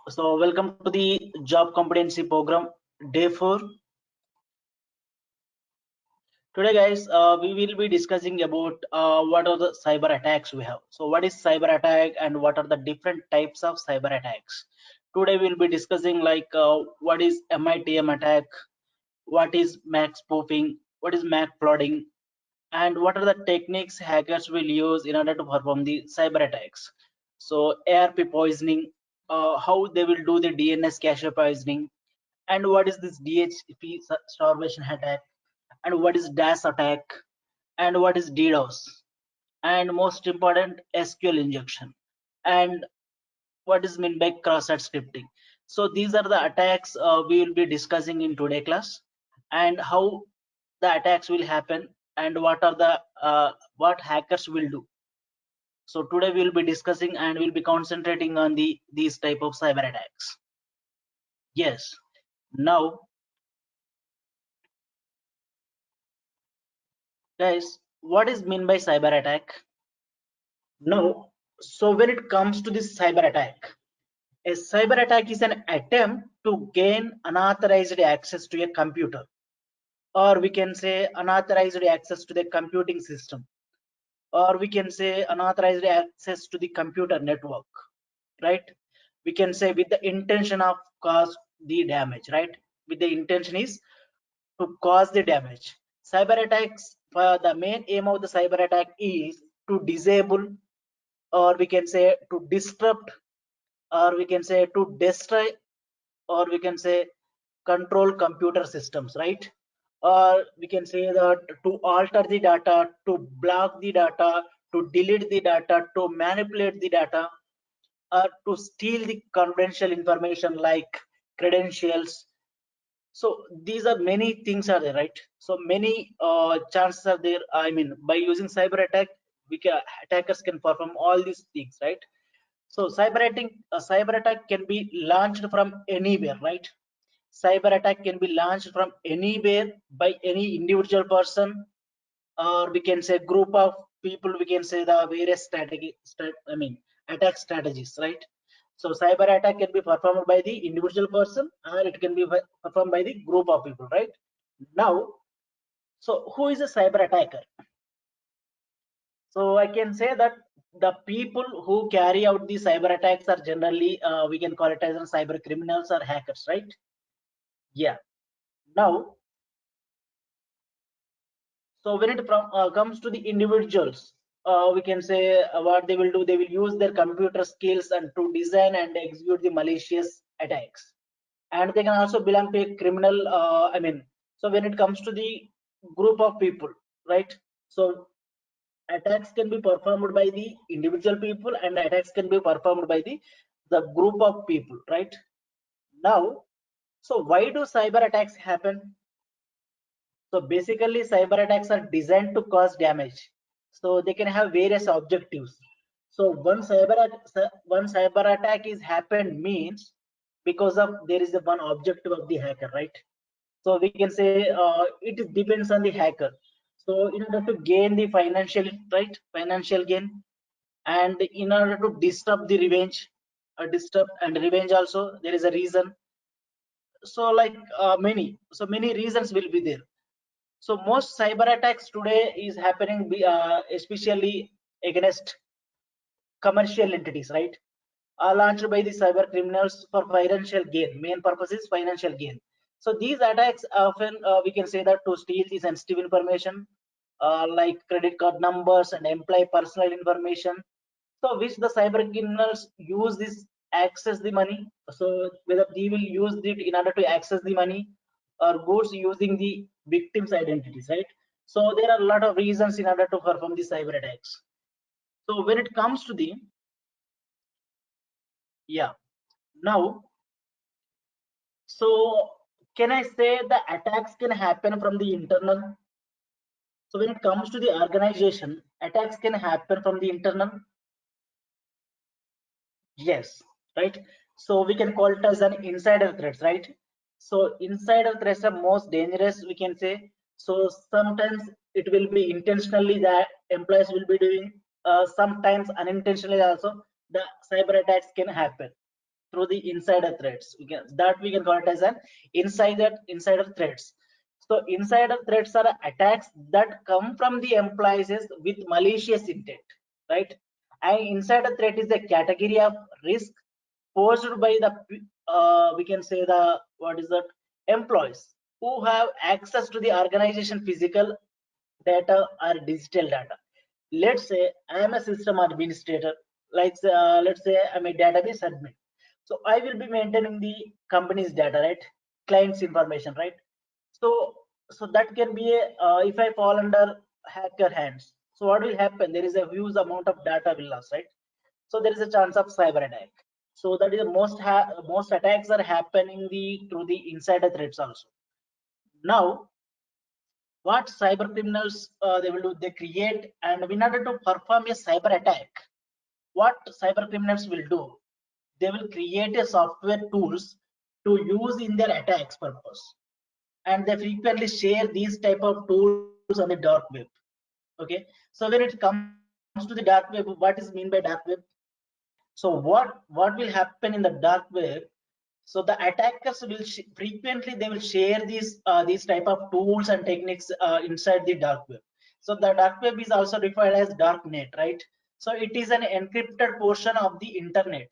So welcome to the job competency program day 4. Today guys, we will be discussing about what are the cyber attacks we have. So what is cyber attack and what are the different types of cyber attacks? Today we'll be discussing like what is MITM attack, what is MAC spoofing, what is MAC flooding, and what are the techniques hackers will use in order to perform the cyber attacks. So ARP poisoning, how they will do the DNS cache poisoning, and what is this DHCP starvation attack, and what is DAS attack, and what is DDoS, and most important SQL injection, and what is meant by cross-site scripting. So these are the attacks we will be discussing in today class, and how the attacks will happen, and what are the what hackers will do. So today we will be discussing and we'll be concentrating on these type of cyber attacks. Yes. Now guys, what is mean by cyber attack? Now, so when it comes to this cyber attack, a cyber attack is an attempt to gain unauthorized access to a computer, or we can say unauthorized access to the computing system, or we can say unauthorized access to the computer network, right? We can say with the intention of cause the damage, right? With the intention is to cause the damage. Cyber attacks, the main aim of the cyber attack is to disable, or we can say to disrupt, or we can say to destroy, or we can say control computer systems, right? Or we can say that to alter the data, to block the data, to delete the data, to manipulate the data, or to steal the confidential information like credentials. So these are many things are there, right? So many chances are there. I mean, by using cyber attack, attackers can perform all these things, right? So cyber attack can be launched from anywhere, right? Cyber attack can be launched from anywhere by any individual person, or we can say group of people. We can say the various attack strategies, right? So cyber attack can be performed by the individual person, or it can be performed by the group of people, right? Now, so who is a cyber attacker? So I can say that the people who carry out the cyber attacks are generally, we can call it as cyber criminals or hackers, right? Yeah. Now, so when it comes to the individuals, we can say what they will do. They will use their computer skills and to design and execute the malicious attacks, and they can also belong to a criminal. So when it comes to the group of people, right? So attacks can be performed by the individual people, and attacks can be performed by the group of people, right? Now, so why do cyber attacks happen? So basically cyber attacks are designed to cause damage, so they can have various objectives. So one cyber attack is happened means because of there is a one objective of the hacker, right? So we can say it depends on the hacker. So in order to gain the financial gain, and in order to disrupt the revenge, disrupt and revenge also, there is a reason. So like many reasons will be there. So most cyber attacks today is happening especially against commercial entities, right? Are launched by the cyber criminals for financial gain. Main purpose is financial gain. So these attacks often, we can say that, to steal the sensitive information, like credit card numbers and employee personal information. So which the cyber criminals use this access the money. So whether they will use it in order to access the money, or goods using the victim's identities, right? So there are a lot of reasons in order to perform the cyber attacks. So when it comes to the, yeah, now, so can I say the attacks can happen from the internal? So when it comes to the organization, attacks can happen from the internal. Yes, right. So we can call it as an insider threats, right? So insider threats are most dangerous, we can say. So sometimes it will be intentionally that employees will be doing, sometimes unintentionally also the cyber attacks can happen. through the insider threats. We can call it as an insider threats. So insider threats are attacks that come from the employees with malicious intent, right? And insider threat is a category of risk posed by the we can say the what is that employees who have access to the organization physical data or digital data. Let's say I am a system administrator, like let's say I'm a database admin, so I will be maintaining the company's data, right? Clients information, right? So that can be a if I fall under hacker hands, so what will happen? There is a huge amount of data will lost, right? So there is a chance of cyber attack. So that is the most attacks are happening through the insider threats also. Now what cyber criminals they will do, they create, and in order to perform a cyber attack, what cyber criminals will do, they will create a software tools to use in their attacks purpose, and they frequently share these type of tools on the dark web. Okay, so when it comes to the dark web, what is mean by dark web? So what will happen in the dark web? So the attackers will frequently they will share these type of tools and techniques inside the dark web. So the dark web is also defined as dark net, right? So it is an encrypted portion of the internet,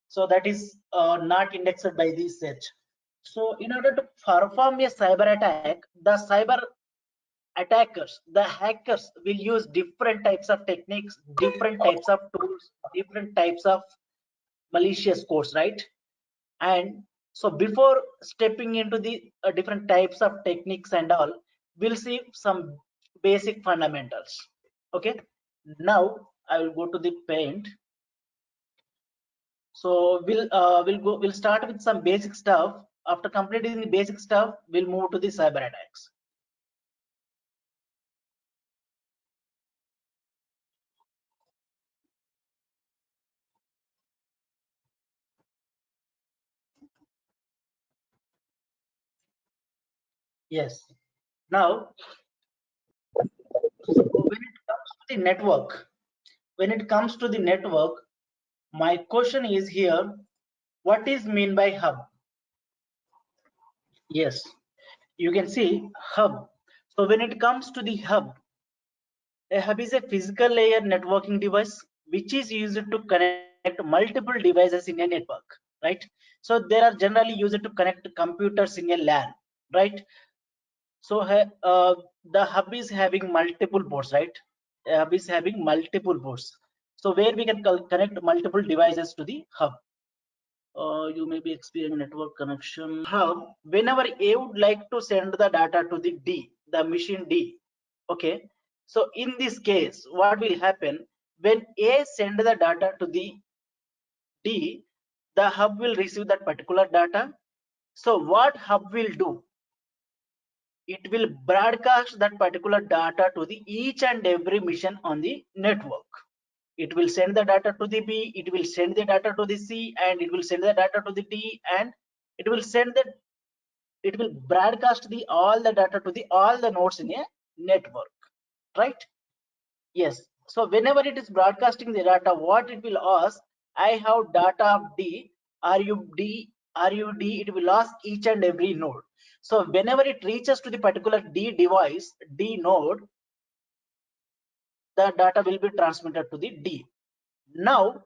so that is not indexed by the search. So in order to perform a cyber attack, the cyber attackers, the hackers will use different types of techniques, different types of tools, different types of malicious codes, right? And so before stepping into the different types of techniques and all, we'll see some basic fundamentals. Okay, now I will go to the paint. So we'll start with some basic stuff. After completing the basic stuff, we'll move to the cyber attacks. Yes. Now, so when it comes to the network, my question is here: what is mean by hub? Yes, you can see hub. So when it comes to the hub, a hub is a physical layer networking device which is used to connect multiple devices in a network, right? So they are generally used to connect computers in a LAN, right? So the hub is having multiple ports, right? A hub is having multiple ports. So where we can connect multiple devices to the hub. You may be experiencing network connection. Hub, whenever A would like to send the data to the D, the machine D, okay. So in this case, what will happen when A send the data to the D, the hub will receive that particular data. So what hub will do? It will broadcast that particular data to the each and every mission on the network. It will send the data to the B, it will send the data to the C, and it will send the data to the D, and it will send the it will broadcast the all the data to the all the nodes in a network, right? Yes. So whenever it is broadcasting the data, what it will ask, I have data of D, are you D, are you D? It will ask each and every node. So whenever it reaches to the particular D device, D node, the data will be transmitted to the D. Now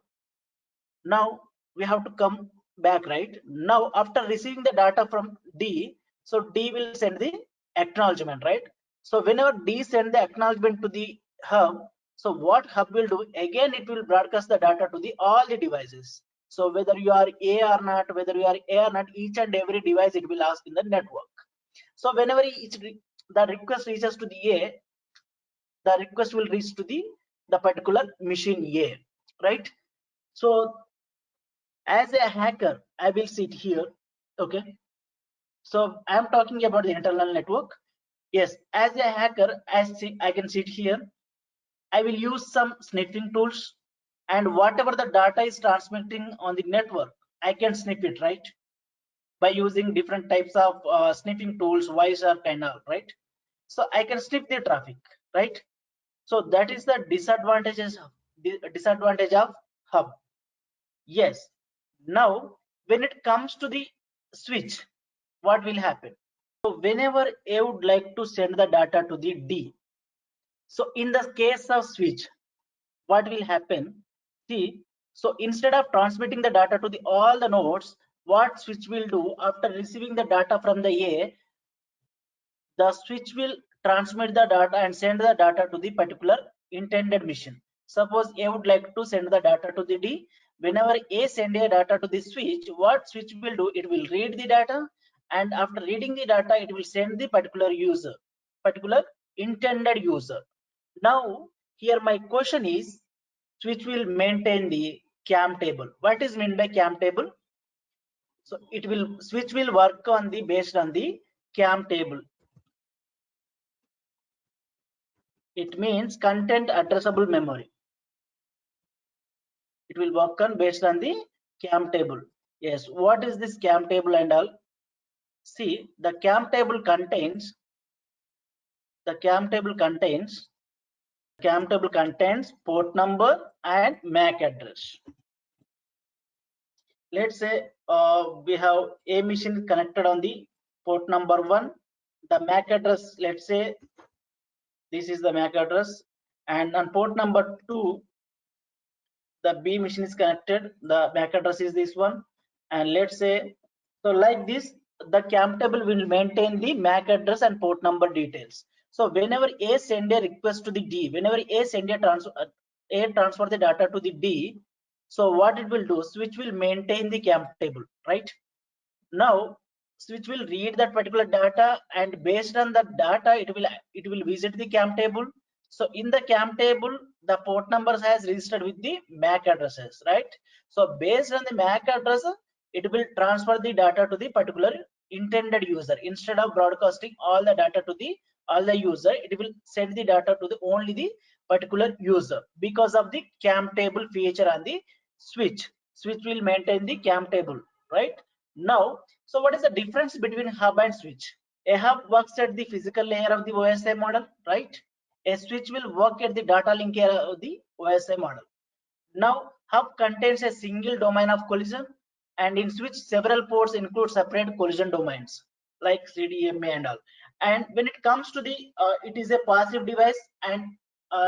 we have to come back, right? Now after receiving the data from D, so D will send the acknowledgement, right? So whenever D send the acknowledgement to the hub, so what hub will do, again it will broadcast the data to the all the devices. So whether you are A or not, whether you are A or not, each and every device it will ask in the network. So whenever the request reaches to the A, the request will reach to the particular machine A, right? So as a hacker, I will sit here. Okay, so I'm talking about the internal network. Yes, as a hacker, I can sit here. I will use some sniffing tools, and whatever the data is transmitting on the network, I can sniff it, right? By using different types of sniffing tools, Wireshark and all, right? So I can sniff the traffic, right? So that is the disadvantage of hub. Yes. Now, when it comes to the switch, what will happen? So whenever A would like to send the data to the D, so in the case of switch, what will happen? See, so instead of transmitting the data to the all the nodes, what switch will do after receiving the data from the A, the switch will transmit the data and send the data to the particular intended mission. Suppose A would like to send the data to the D. Whenever A send a data to the switch, what switch will do? It will read the data, and after reading the data, it will send the particular intended user. Now, here my question is, switch will maintain the CAM table. What is meant by CAM table? So it will switch will work on the based on the CAM table. It means content addressable memory. It will work on based on the CAM table. Yes, what is this CAM table and all? See, the CAM table contains port number and MAC address. Let's say we have a machine connected on the port number 1. The MAC address, let's say this is the MAC address, and on port number 2 the B machine is connected, the MAC address is this one, and let's say, so like this, the CAM table will maintain the MAC address and port number details. So whenever A send a request to the D, whenever A send a transfer the data to the D, so what it will do, switch will maintain the CAM table, right? Now switch will read that particular data, and based on that data it will visit the CAM table. So in the CAM table, the port numbers has registered with the MAC addresses, right? So based on the MAC address, it will transfer the data to the particular intended user. Instead of broadcasting all the data to the all the user, it will send the data to the only the particular user because of the CAM table feature on the switch. Switch will maintain the CAM table, right? Now, so what is the difference between hub and switch? A hub works at the physical layer of the OSI model, right? A switch will work at the data link layer of the OSI model. Now, hub contains a single domain of collision, and in switch, several ports include separate collision domains like CDMA and all. And when it comes to the, it is a passive device, and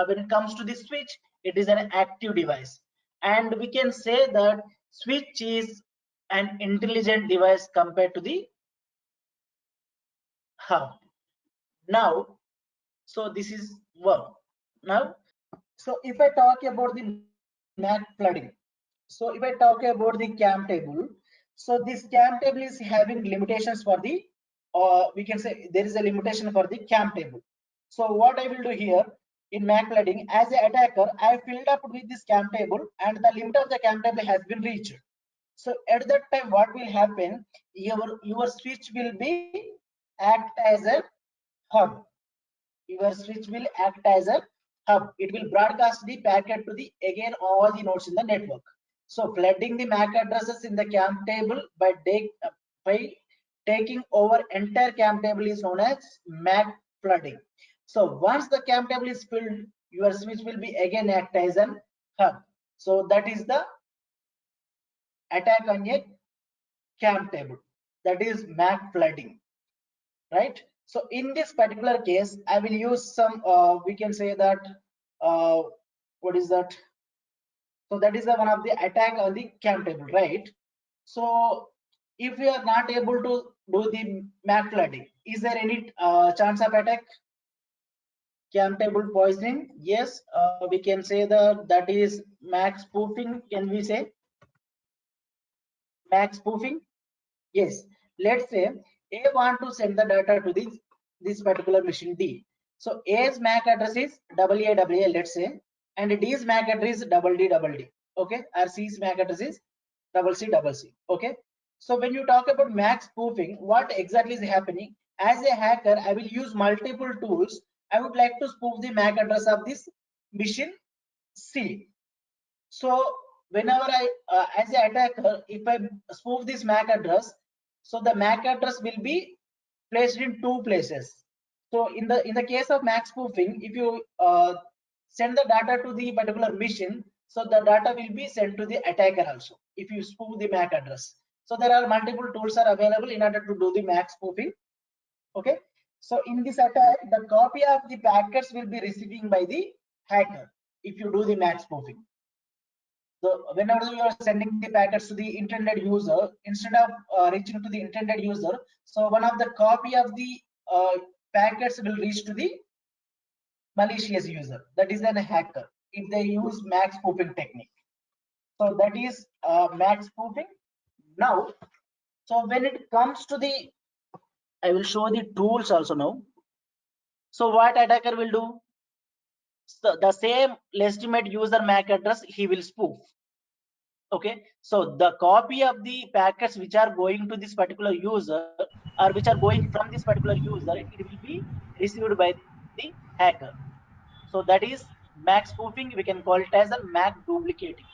when it comes to the switch, it is an active device. And we can say that switch is an intelligent device compared to the hub. Now, so this is one. Now, so if I talk about the MAC flooding, so if I talk about the CAM table, so this CAM table is having limitations for the, we can say there is a limitation for the CAM table. So what I will do here in MAC flooding, as an attacker, I filled up with this CAM table, and the limit of the CAM table has been reached. So at that time, what will happen? Your switch will be act as a hub. Your switch will act as a hub. It will broadcast the packet to the again all the nodes in the network. So flooding the MAC addresses in the CAM table by taking over entire CAM table is known as MAC flooding. So once the CAM table is filled, your switch will be again act as a hub. So that is the attack on a CAM table, that is MAC flooding, right? So in this particular case, I will use some, we can say that, what is that? So that is the one of the attack on the CAM table, right? So if we are not able to do the MAC flooding, is there any chance of attack? CAM table poisoning? Yes, we can say that is MAC spoofing. Can we say MAC spoofing? Yes, let's say A want to send the data to this particular machine D. So A's MAC address is AA, let's say, and D's MAC address is DD. Okay, or C's MAC address is CC. Okay. So when you talk about MAC spoofing, what exactly is happening? As a hacker, I will use multiple tools. I would like to spoof the MAC address of this machine C. So whenever as an attacker, if I spoof this MAC address, so the MAC address will be placed in two places. So in the case of MAC spoofing, if you send the data to the particular machine, So the data will be sent to the attacker also if you spoof the MAC address. So there are multiple tools are available in order to do the MAC spoofing. Okay. So in this attack, the copy of the packets will be receiving by the hacker if you do the MAC spoofing. So whenever you are sending the packets to the intended user, instead of reaching to the intended user, so one of the copy of the packets will reach to the malicious user, that is a hacker, if they use MAC spoofing technique. So that is MAC spoofing. Now, so when it comes to the, I will show the tools also now. So what attacker will do? So the same legitimate user MAC address he will spoof. Okay, so the copy of the packets which are going to this particular user or which are going from this particular user, it will be received by the hacker. So that is MAC spoofing. We can call it as a MAC duplicating.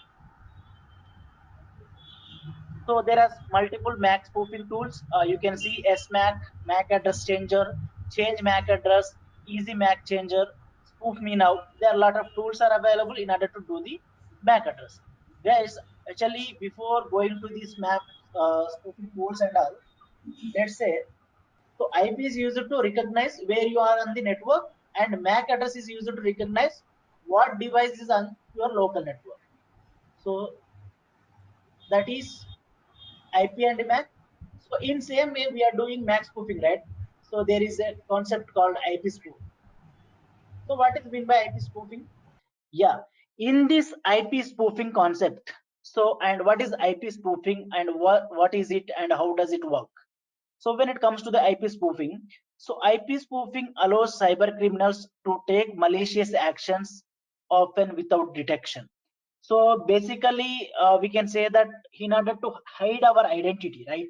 So there are multiple MAC spoofing tools. You can see SMAC, MAC address changer, change MAC address, easy MAC changer, spoof me now. There are a lot of tools are available in order to do the MAC address. Guys, actually before going to these MAC spoofing tools and all, let's say, so IP is used to recognize where you are on the network, and MAC address is used to recognize what device is on your local network. So that is IP and MAC. So in same way we are doing MAC spoofing, right? So there is a concept called IP spoof. So what is meant by IP spoofing? Yeah, in this IP spoofing concept. So and what is IP spoofing and what is it and how does it work? So when it comes to the IP spoofing, so IP spoofing allows cyber criminals to take malicious actions often without detection. So basically, we can say that in order to hide our identity, right?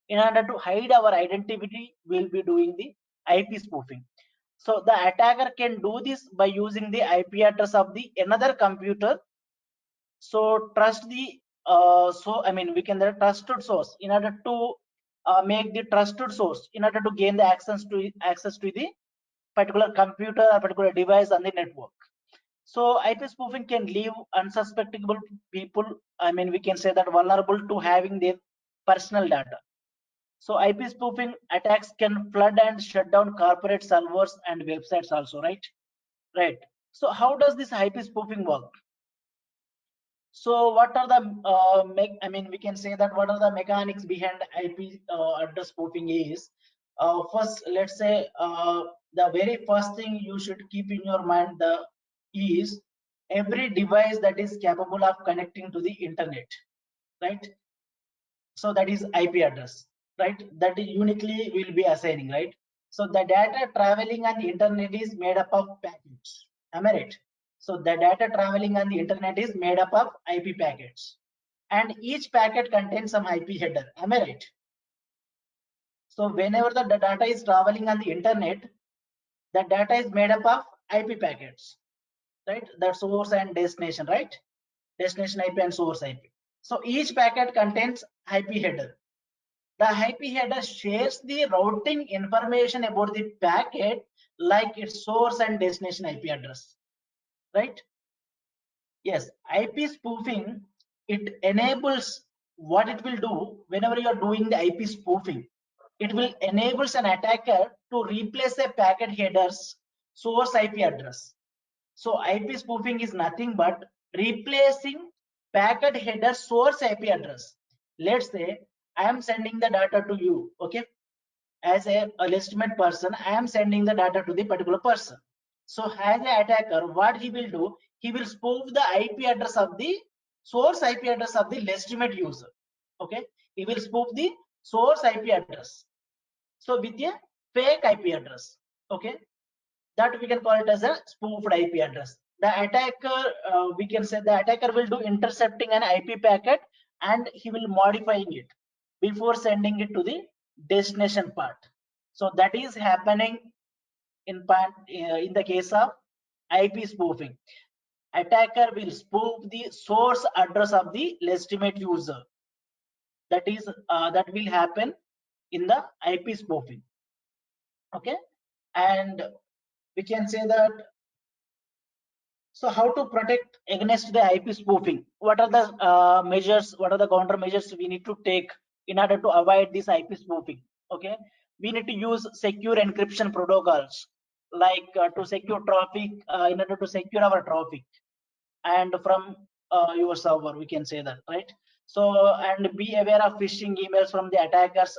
In order to hide our identity, we'll be doing the IP spoofing. So the attacker can do this by using the IP address of the another computer. So trust the so I mean we can the trusted source in order to make the trusted source in order to gain the access to the particular computer or particular device on the network. So IP spoofing can leave unsuspectable people, I mean, we can say that vulnerable to having their personal data. So IP spoofing attacks can flood and shut down corporate servers and websites also, right? Right. So how does this IP spoofing work? So what are the I mean, we can say that what are the mechanics behind IP address spoofing is, first, let's say the very first thing you should keep in your mind is every device that is capable of connecting to the internet, right? So that is IP address, right? That is uniquely will be assigning, right? So the data traveling on the internet is made up of packets. Am I right? So the data traveling on the internet is made up of IP packets, and each packet contains some IP header. Am I right? So whenever the data is traveling on the internet, the data is made up of IP packets, right? The source and destination, right? Destination IP and source IP. So each packet contains IP header. The IP header shares the routing information about the packet, like its source and destination IP address, right? Yes, IP spoofing, it enables what it will do whenever you are doing the IP spoofing. It will enables an attacker to replace a packet header's source IP address. So IP spoofing is nothing but replacing packet header source IP address. Let's say I am sending the data to you, okay? As a legitimate person, I am sending the data to the particular person. So as an attacker, what he will do, he will spoof the IP address of the source IP address of the legitimate user. Okay, he will spoof the source IP address. So with a fake IP address. Okay, that we can call it as a spoofed IP address. The attacker, we can say the attacker will do intercepting an IP packet and he will modifying it before sending it to the destination part. So that is happening in the case of IP spoofing. Attacker will spoof the source address of the legitimate user. That is that will happen in the IP spoofing. Okay, and we can say that So how to protect against the IP spoofing? What are the measures? What are the countermeasures we need to take in order to avoid this IP spoofing? Okay, we need to use secure encryption protocols, like to secure traffic, in order to secure our traffic and from your server, we can say that, right? So and be aware of phishing emails from the attackers.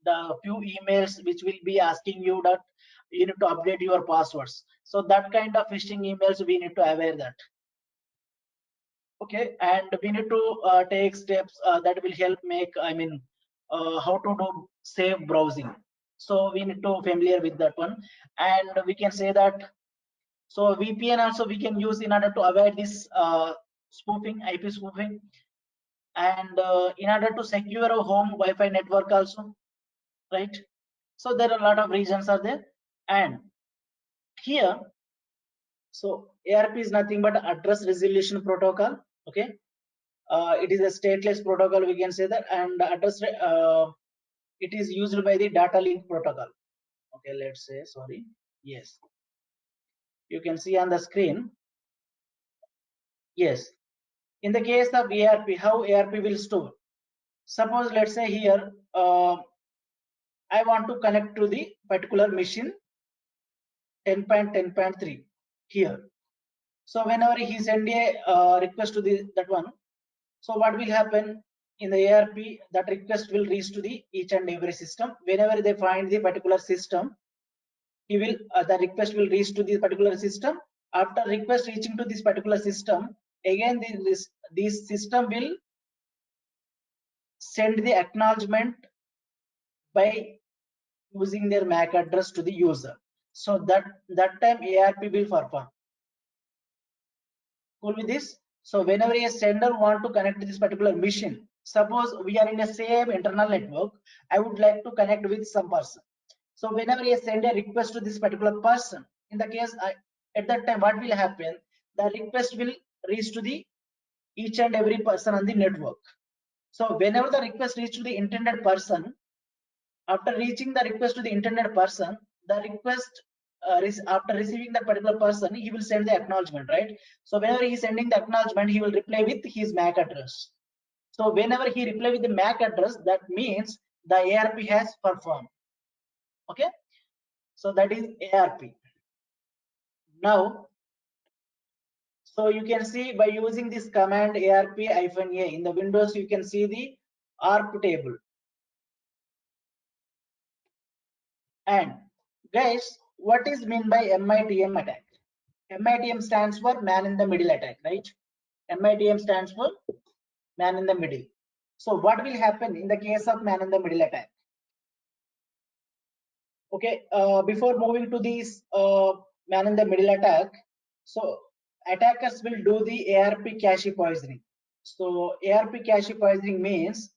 The few emails which will be asking you that you need to update your passwords, so that kind of phishing emails we need to aware that. Okay, and we need to take steps that will help make, how to do safe browsing. So we need to familiar with that one. And we can say that, so VPN also we can use in order to avoid this spoofing, IP spoofing, and in order to secure a home Wi-Fi network also, right? So there are a lot of reasons are there. And here, so ARP is nothing but address resolution protocol. Okay, it is a stateless protocol, we can say that. And address, it is used by the data link protocol. Okay, let's say, sorry, yes, you can see on the screen. Yes, in the case of ARP, how ARP will store? Suppose, let's say here, I want to connect to the particular machine 10.10.3 here. So whenever he send a request to that one, so what will happen in the ARP? That request will reach to the each and every system. Whenever they find the particular system, he will the request will reach to this particular system. After request reaching to this particular system, again this system will send the acknowledgement by using their MAC address to the user. So that time ARP will perform. Cool with this? So whenever a sender want to connect to this particular machine, suppose we are in the same internal network, I would like to connect with some person. So whenever I send a request to this particular person, in the case at that time, what will happen? The request will reach to the each and every person on the network. So whenever the request reach to the intended person, after reaching the request to the intended person, the request after receiving that particular person, he will send the acknowledgement, right? So whenever he is sending the acknowledgement, he will reply with his MAC address. So whenever he reply with the MAC address, that means the ARP has performed. Okay, so that is ARP. Now, so you can see by using this command ARP-A in the Windows, you can see the ARP table. And guys, what is mean by MITM attack? MITM stands for man in the middle attack, right? MITM stands for man in the middle. So what will happen in the case of man in the middle attack? Okay, before moving to this man in the middle attack, so attackers will do the ARP cache poisoning. So ARP cache poisoning means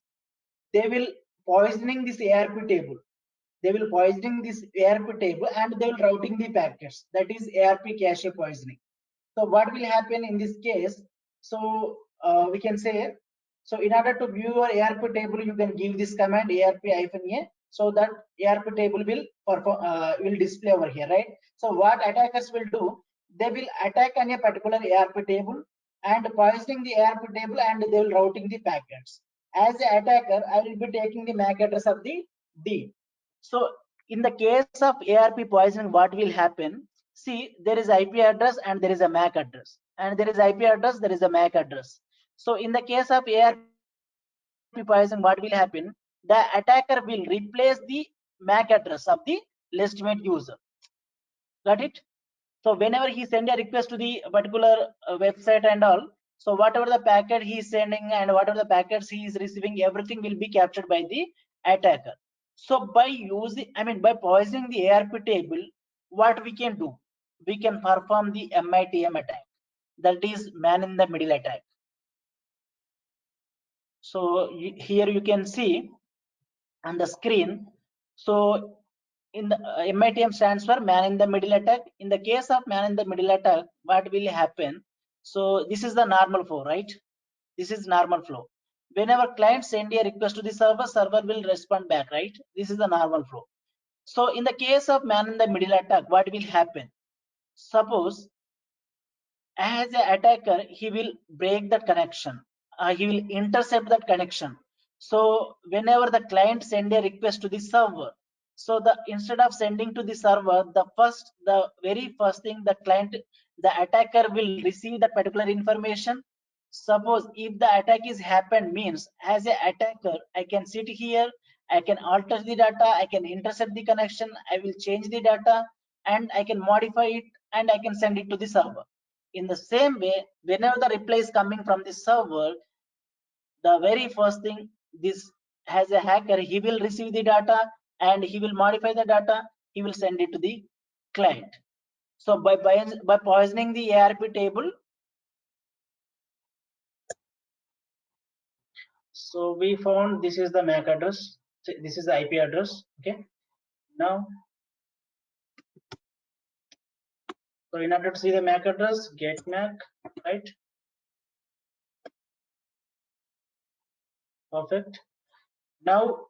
they will poisoning this ARP table. They will poisoning this ARP table and they will routing the packets. That is ARP cache poisoning. So what will happen in this case? So we can say, so in order to view your ARP table, you can give this command ARP-A, so that ARP table will perform, will display over here, right? So what attackers will do? They will attack on a particular ARP table and poisoning the ARP table, and they will routing the packets. As the attacker, I will be taking the MAC address of the D. So in the case of ARP poisoning, what will happen? See, there is IP address and there is a MAC address, and there is IP address, there is a MAC address. So in the case of ARP poisoning, what will happen? The attacker will replace the MAC address of the legitimate user. Got it? So whenever he send a request to the particular website and all, so whatever the packet he is sending and whatever the packets he is receiving, everything will be captured by the attacker. So by using, by poisoning the ARP table, what we can do? We can perform the MITM attack. That is man in the middle attack. So here you can see on the screen. So in the MITM stands for man in the middle attack. In the case of man in the middle attack, what will happen? So this is the normal flow, right? This is normal flow. Whenever client send a request to the server, server will respond back, right? This is the normal flow. So in the case of man in the middle attack, what will happen? Suppose as an attacker, he will break that connection. He will intercept that connection. So whenever the client send a request to the server, so the instead of sending to the server, the very first thing the attacker will receive that particular information. Suppose if the attack is happened means, as a attacker, I can sit here, I can alter the data, I can intercept the connection, I will change the data, and I can modify it, and I can send it to the server. In the same way, whenever the reply is coming from the server, the very first thing, this as a hacker, he will receive the data and he will modify the data, he will send it to the client. So by poisoning the ARP table, so we found this is the MAC address, this is the IP address. Okay, now, so in order to see the MAC address, get MAC, right? Perfect. Now,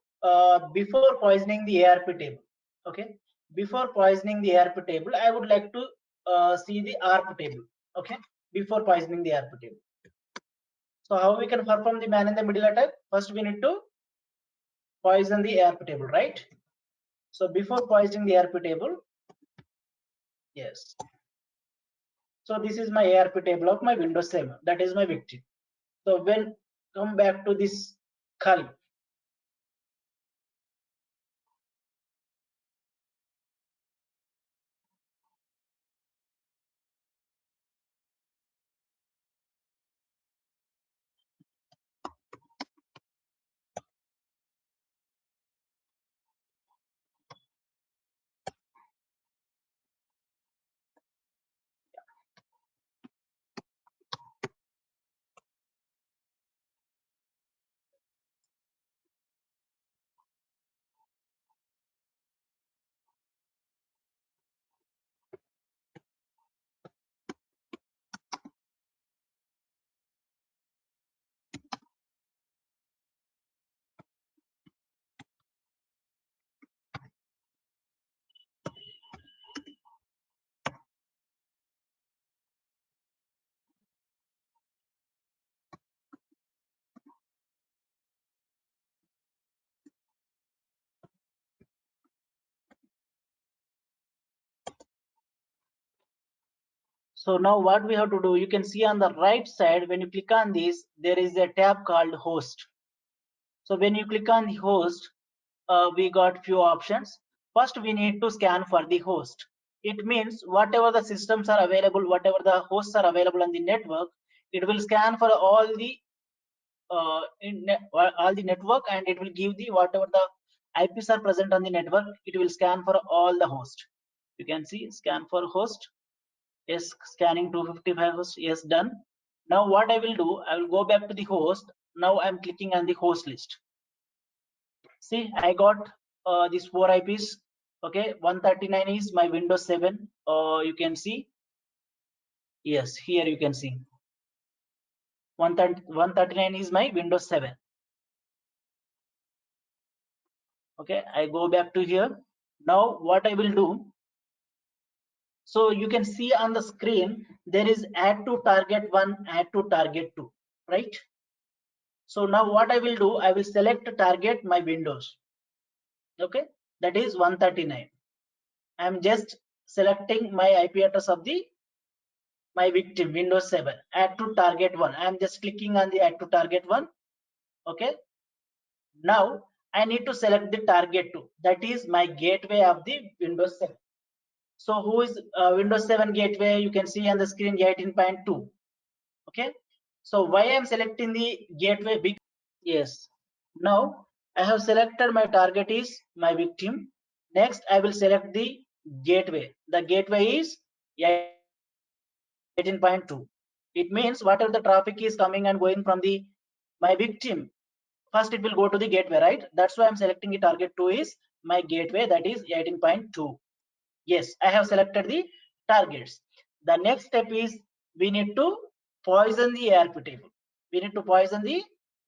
before poisoning the ARP table, okay, before poisoning the ARP table, I would like to see the ARP table, okay, before poisoning the ARP table. So how we can perform the man in the middle attack? First, we need to poison the ARP table, right? So before poisoning the ARP table, yes. So this is my ARP table of my Windows 7. That is my victim. So when come back to this Kali, so now what we have to do, you can see on the right side, when you click on this, there is a tab called host. So when you click on the host, we got few options. First, we need to scan for the host. It means whatever the systems are available, whatever the hosts are available on the network, it will scan for all the all the network, and it will give the whatever the IPs are present on the network. It will scan for all the host. You can see scan for host. Yes, scanning 255 host. Yes, done. Now what I will do, I will go back to the host. Now I'm clicking on the host list. See, I got these 4 IPs. Okay, 139 is my Windows 7. You can see. Yes, here you can see 139 is my Windows 7. Okay, I go back to here. Now what I will do, so you can see on the screen there is add to target 1, add to target 2, right? So now what I will do, I will select target my Windows. Okay, that is 139. I'm just selecting my IP address of the my victim Windows 7. Add to target 1. I'm just clicking on the add to target 1. Okay, now I need to select the target 2. That is my gateway of the Windows 7. So who is Windows 7 gateway? You can see on the screen 18.2. Okay, so why I'm selecting the gateway? Yes, now I have selected my target is my victim. Next, I will select the gateway. The gateway is 18.2. It means whatever the traffic is coming and going from the my victim, first it will go to the gateway, right? That's why I'm selecting the target 2 is my gateway, that is 18.2. Yes, I have selected the targets. The next step is we need to poison the ARP table. We need to poison the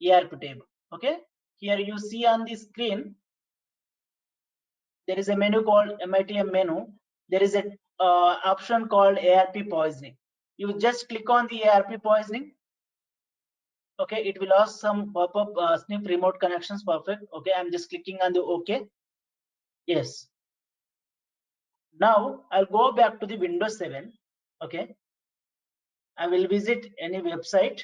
ARP table. Okay, here you see on the screen there is a menu called MITM menu. There is a option called ARP poisoning. You just click on the ARP poisoning. Okay, it will ask some pop-up snip remote connections. Perfect. Okay, I'm just clicking on the OK. Yes. Now I'll go back to the Windows 7. Okay, I will visit any website.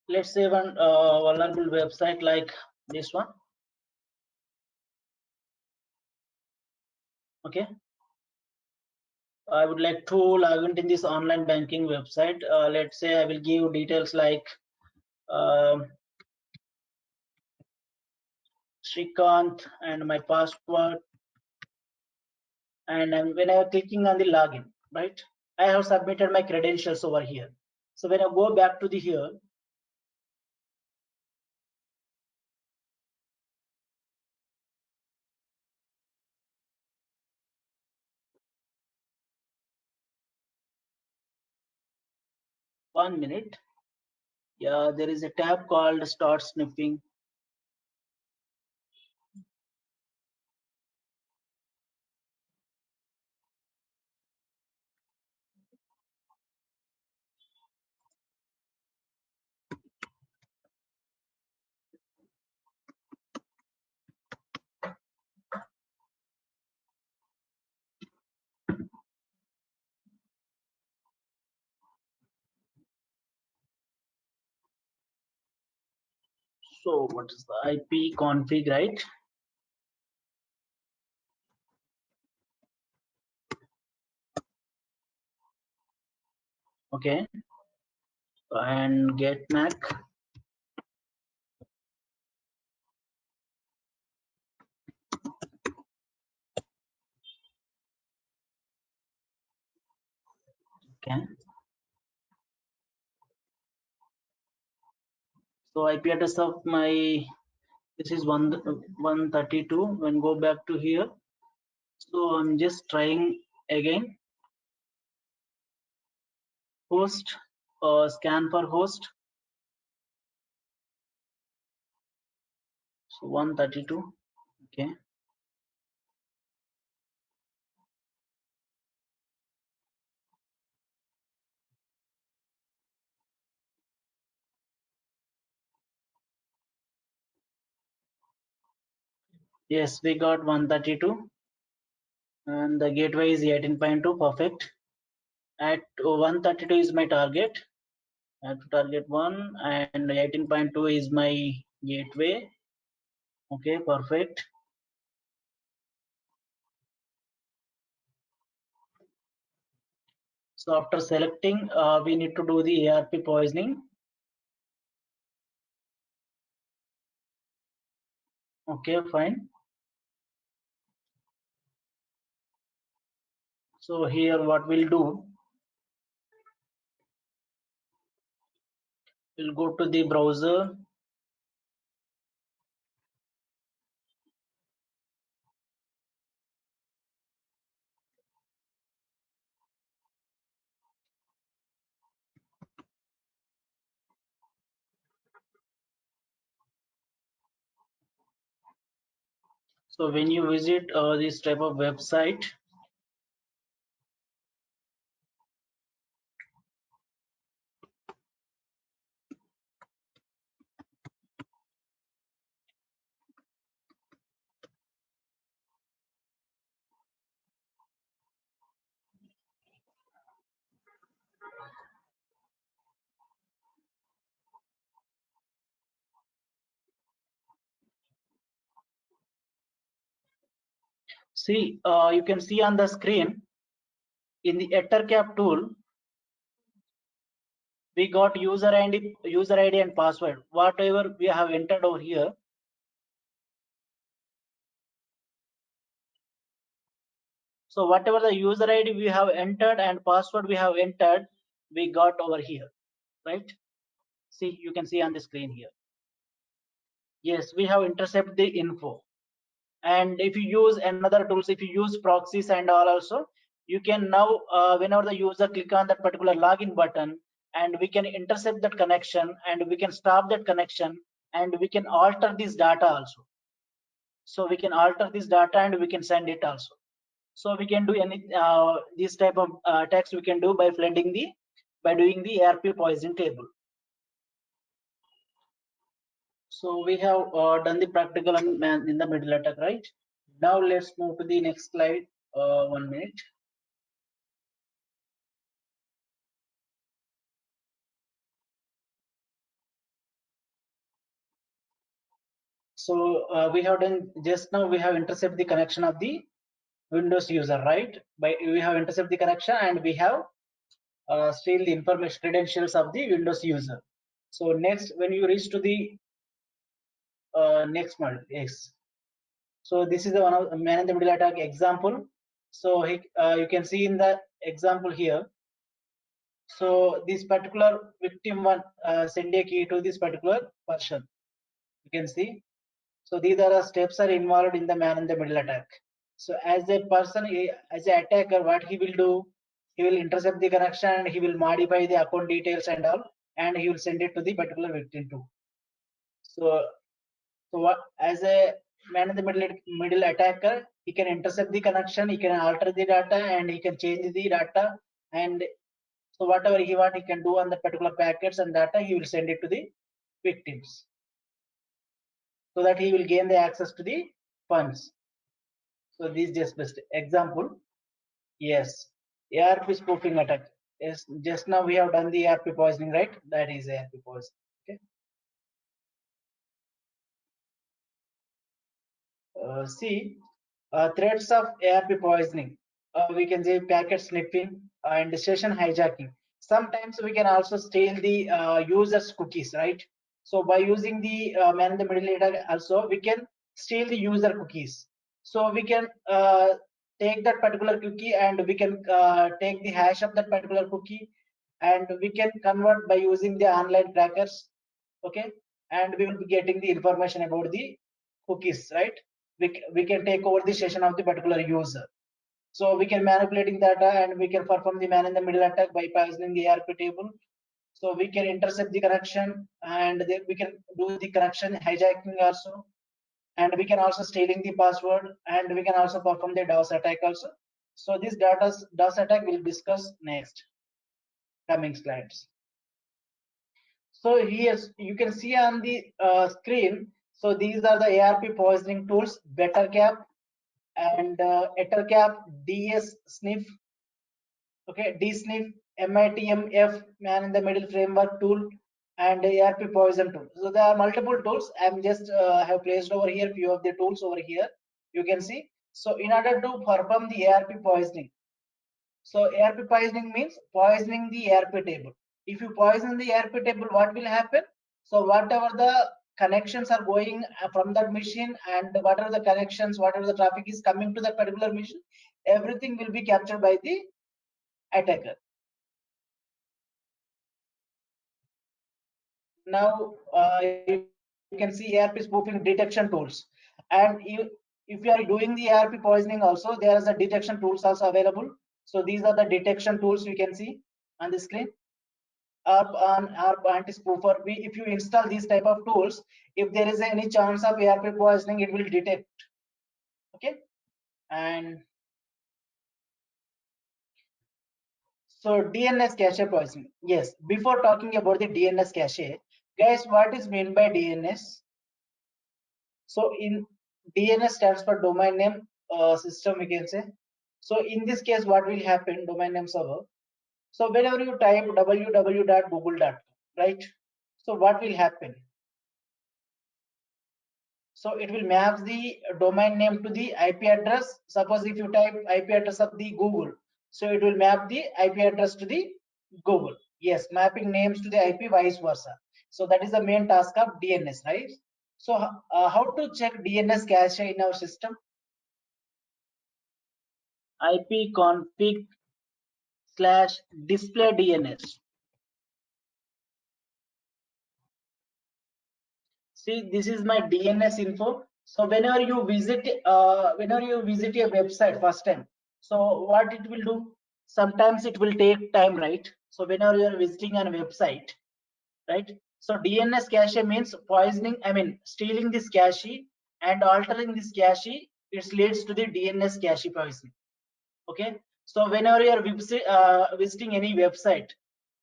Let's say one vulnerable website like this one. Okay, I would like to log in this online banking website. Let's say I will give details like Shrikant and my password. And when I am clicking on the login, right, I have submitted my credentials over here. So when I go back to the here, 1 minute. Yeah, there is a tab called Start Sniffing. So what is the IP config, right? Okay, and get MAC. Okay, so IP address of my, this is 132. When go back to here, so I'm just trying again. Host, scan for host. So 132. Okay. Yes, we got 132, and the gateway is 18.2. Perfect. At 132 is my target. At target 1, and 18.2 is my gateway. Okay, perfect. So after selecting, we need to do the ARP poisoning. Okay, fine. So here what we'll do, we'll go to the browser. So when you visit this type of website, see, you can see on the screen in the EtherCap tool, we got user ID and password. Whatever we have entered over here, so whatever the user ID we have entered and password we have entered, we got over here, right? See, you can see on the screen here. Yes, we have intercept the info. And if you use another tools, if you use proxies and all also, you can now whenever the user click on that particular login button, and we can intercept that connection, and we can stop that connection, and we can alter this data also. So we can alter this data and we can send it also. So we can do any this type of attacks we can do by flooding the by doing the ARP poisoning table. So we have done the practical and man in the middle attack, right? Now let's move to the next slide. 1 minute. So we have done just now. We have intercept the connection of the Windows user, right? By we have intercept the connection and we have steal the information credentials of the Windows user. So next, when you reach to the next model, yes. So this is the one of man in the middle attack example. So you can see in the example here. So this particular victim one send a key to this particular person. You can see. So these are the steps are involved in the man in the middle attack. So as a person, as an attacker, what he will do, he will intercept the connection and he will modify the account details and all, and he will send it to the particular victim too. So, so what as a man in the middle attacker, he can intercept the connection, he can alter the data, and he can change the data, and so whatever he want, he can do on the particular packets and data, he will send it to the victims, so that he will gain the access to the funds. So this just best example. Yes, ARP spoofing attack. Yes, just now we have done the ARP poisoning, right? That is ARP poisoning. Okay. See, threats of ARP poisoning. We can say packet sniffing and session hijacking. Sometimes we can also steal the user's cookies, right? So by using the man in the middle attack, also we can steal the user cookies. So we can take that particular cookie and we can take the hash of that particular cookie, and we can convert by using the online trackers. Okay, and we will be getting the information about the cookies, right? We can take over the session of the particular user. So we can manipulating data and we can perform the man in the middle attack by passing the ARP table. So we can intercept the connection and then we can do the connection hijacking also. And we can also stealing the password and we can also perform the DOS attack also. So this DOS attack we'll discuss next coming slides. So here you can see on the screen. So these are the ARP poisoning tools: BetterCap and EtterCap, DS Sniff, okay, DSniff, MITMF, man in the middle framework tool, and ARP poison tool. So there are multiple tools. I'm just have placed over here few of the tools over here. You can see. So in order to perform the ARP poisoning, so ARP poisoning means poisoning the ARP table. If you poison the ARP table, what will happen? So whatever the connections are going from that machine and whatever the connections, whatever the traffic is coming to that particular machine, everything will be captured by the attacker. Now you can see ARP spoofing detection tools, and if you are doing the ARP poisoning also, there is a detection tools also available. So these are the detection tools you can see on the screen. ARP anti-spoofer. If you install these type of tools, if there is any chance of ARP poisoning, it will detect. Okay, and so DNS cache poisoning. Yes, before talking about the DNS cache, guys, what is meant by DNS? So in DNS stands for domain name system, we can say. So in this case, what will happen? Domain name server. So whenever you type www.google.com, right? So what will happen? So it will map the domain name to the IP address. Suppose if you type IP address of the Google, so it will map the IP address to the Google. Yes, mapping names to the IP, vice versa. So that is the main task of DNS, right? So how to check DNS cache in our system? ipconfig/display DNS. See, this is my DNS info. So whenever you visit a website first time, so what it will do? Sometimes it will take time, right? So whenever you are visiting a website, right? So DNS cache means poisoning. I mean, stealing this cache and altering this cache. It leads to the DNS cache poisoning. Okay, so whenever you are visiting any website,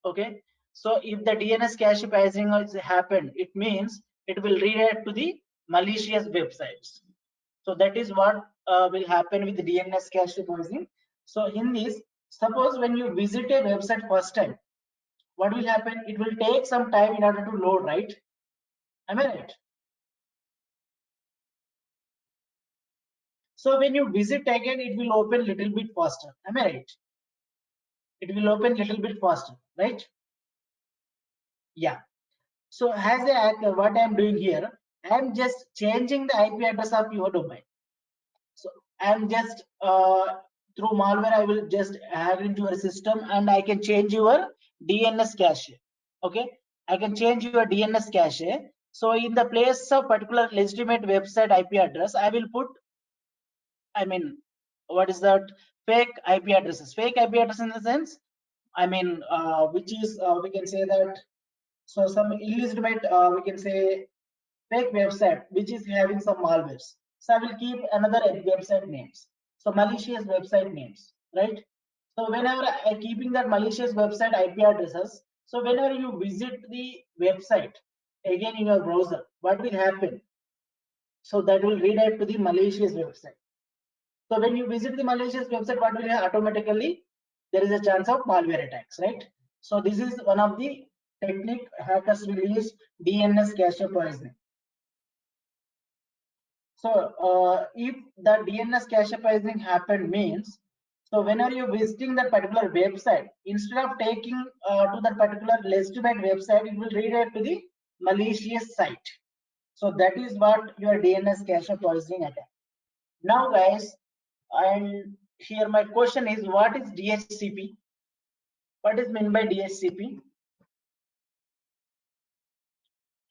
okay, so if the DNS cache parsing has happened, it means it will redirect to the malicious websites. So that is what will happen with the DNS cache parsing. So in this, suppose when you visit a website first time, what will happen? It will take some time in order to load, right? Am I right? So when you visit again, it will open little bit faster. Am I right? It will open little bit faster, right? Yeah. So as a hacker, what I'm doing here, I'm just changing the IP address of your domain. So I'm just through malware, I will just add into your system and I can change your DNS cache. Okay, I can change your DNS cache. So in the place of particular legitimate website IP address, I will put, I mean, what is that? Fake IP addresses. Fake IP address in the sense, I mean, which is we can say that, so some illegitimate, we can say fake website which is having some malwares. So I will keep another website names. So malicious website names, right? So whenever I keeping that malicious website IP addresses, so whenever you visit the website again in your browser, what will happen? So that will redirect to the malicious website. So when you visit the malicious website, what will happen? Automatically there is a chance of malware attacks, right? So this is one of the technique hackers will use, DNS cache poisoning. So if the DNS cache poisoning happened means, so whenever you're visiting that particular website, instead of taking to that particular legitimate website, it will redirect to the malicious site. So that is what your DNS cache poisoning attack. Now guys, and here my question is, what is DHCP? What is meant by DHCP?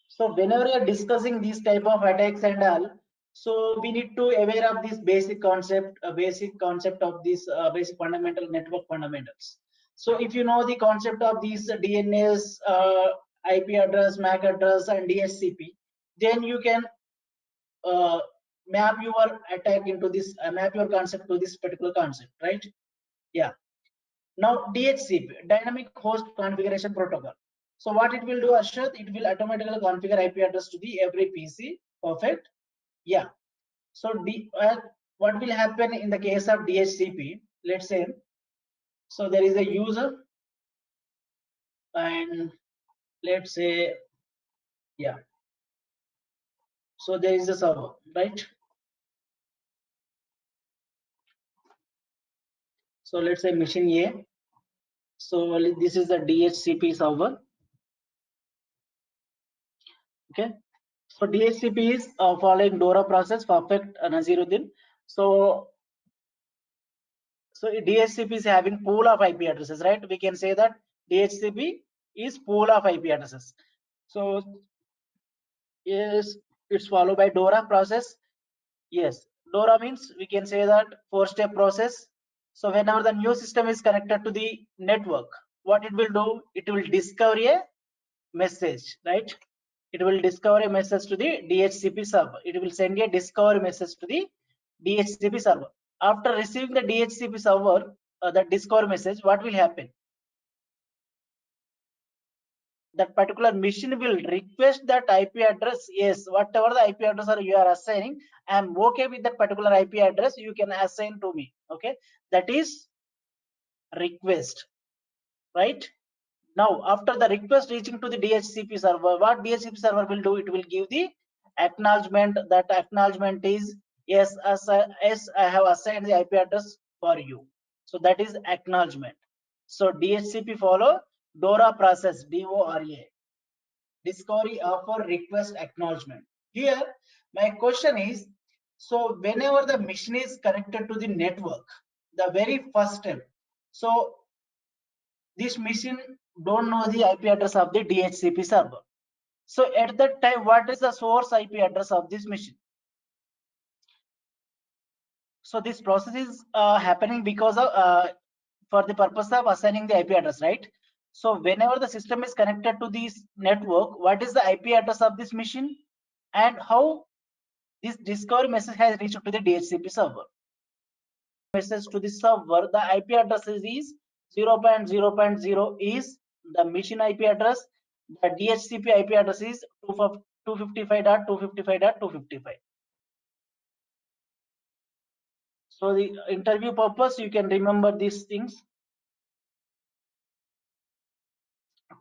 So whenever you're discussing these type of attacks and all, so we need to aware of this basic concept of this basic fundamental network fundamentals. So if you know the concept of these DNS, IP address, MAC address, and DHCP, then you can uh, map your attack into this, map your concept to this particular concept, right? Yeah. Now DHCP, Dynamic Host Configuration Protocol. So what it will do, Ashad, it will automatically configure IP address to the every PC. Perfect. Yeah. So what will happen in the case of DHCP? Let's say, so there is a user, and let's say, yeah. So there is a server, right? So let's say machine A. So this is the DHCP server. Okay. So DHCP is following DORA process, perfect, Naziruddin. So DHCP is having pool of IP addresses, right? We can say that DHCP is pool of IP addresses. So yes, it's followed by DORA process. Yes, DORA means we can say that 4-step process. So whenever the new system is connected to the network, what it will do? It will discover a message, right? It will discover a message to the DHCP server. It will send a discovery message to the DHCP server. After receiving the DHCP server, the discovery message, what will happen? That particular machine will request that IP address. Yes, whatever the IP address you are assigning, I am okay with that particular IP address. You can assign to me. Okay, that is request, right? Now, after the request reaching to the DHCP server, what DHCP server will do? It will give the acknowledgement. That acknowledgement is yes, yes, I have assigned the IP address for you. So that is acknowledgement. So DHCP follow DORA process, DORA, discovery offer request acknowledgement. Here, my question is, so whenever the machine is connected to the network, the very first step, so this machine don't know the IP address of the DHCP server. So at that time, what is the source IP address of this machine? So this process is happening because of for the purpose of assigning the IP address, right? So whenever the system is connected to this network, what is the IP address of this machine, and how this discovery message has reached to the DHCP server? message to the server, the IP address is 0.0.0 is the machine IP address. The DHCP IP address is 255.255.255. So the interview purpose, you can remember these things.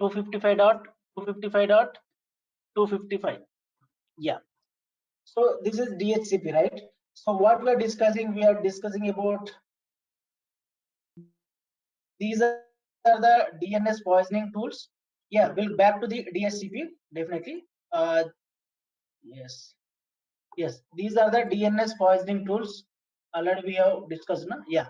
255.255.255. Yeah. So this is DHCP, right? So what we are discussing, we are discussing about these are the DNS poisoning tools. Yeah, we'll back to the DHCP definitely. Yes, yes, these are the DNS poisoning tools. Already we have discussed, na? Yeah.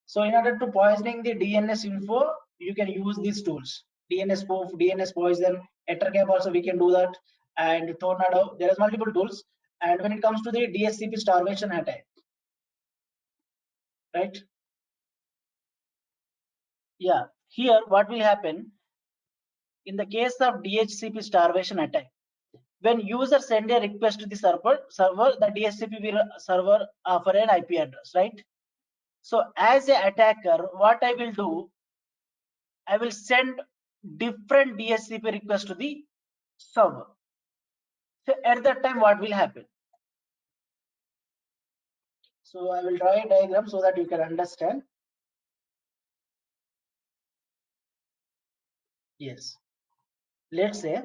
So in order to poisoning the DNS info, you can use these tools. DNS spoof, DNS poison, ettercap also we can do that, and tornado. There is multiple tools. And when it comes to the DHCP starvation attack, right? Yeah. Here, what will happen in the case of DHCP starvation attack? When user send a request to the server, the DHCP will server offer an IP address, right? So as a attacker, what I will do, I will send different DHCP request to the server. So at that time, what will happen? So I will draw a diagram so that you can understand. Yes. Let's say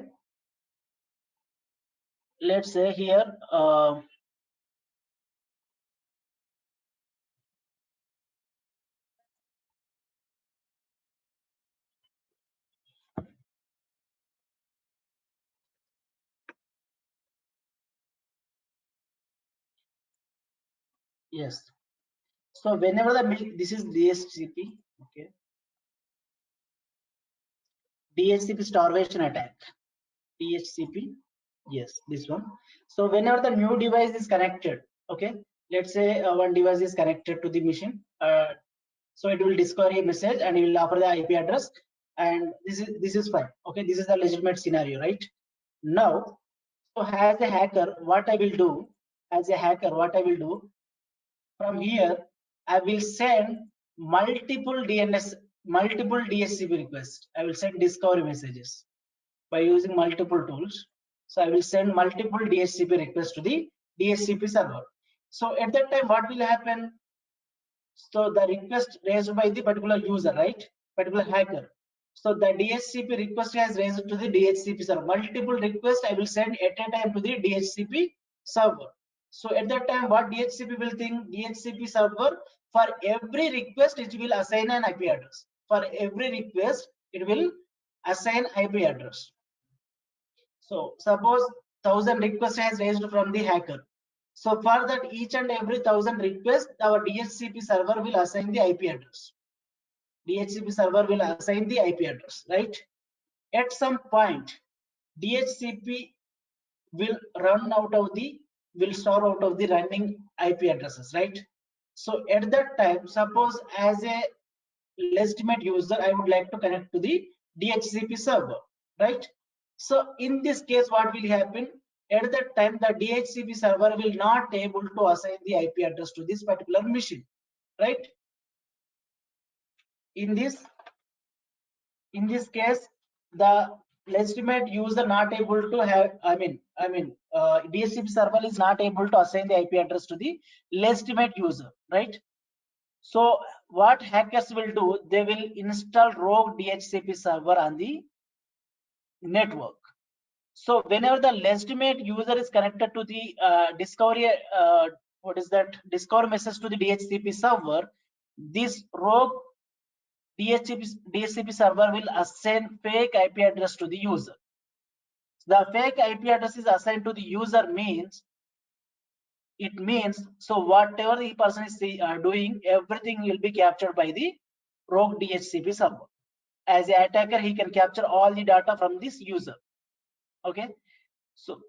here, yes. So whenever this is DHCP, okay, DHCP starvation attack, DHCP, yes, this one. So whenever the new device is connected, okay, let's say one device is connected to the machine, so it will discover a message and it will offer the IP address, and this is fine. Okay, this is the legitimate scenario, right? Now, so as a hacker, what I will do, as a hacker, what I will do from here, I will send multiple DHCP requests. I will send discovery messages by using multiple tools. So I will send multiple DHCP requests to the DHCP server. So at that time, what will happen? So the request raised by the particular user, right? Particular hacker. So the DHCP request has raised to the DHCP server. Multiple requests I will send at a time to the DHCP server. So at that time, what DHCP will think? DHCP server, for every request, it will assign an IP address. For every request, it will assign IP address. So suppose 1,000 requests has raised from the hacker. So for that each and every 1,000 requests, our DHCP server will assign the IP address. DHCP server will assign the IP address, right? At some point, DHCP will store out of the running IP addresses, right? So at that time, suppose as a legitimate user, I would like to connect to the DHCP server, right? So in this case, what will happen? At that time, the DHCP server will not able to assign the IP address to this particular machine, right? In this case, the legitimate user not able to have, DHCP server is not able to assign the IP address to the legitimate user, right? So what hackers will do, they will install rogue DHCP server on the network. So whenever the legitimate user is connected to the discovery message to the DHCP server, this rogue DHCP server will assign fake IP address to the user. The fake IP address is assigned to the user means, so whatever the person is doing, everything will be captured by the rogue DHCP server. As an attacker, he can capture all the data from this user. Okay, so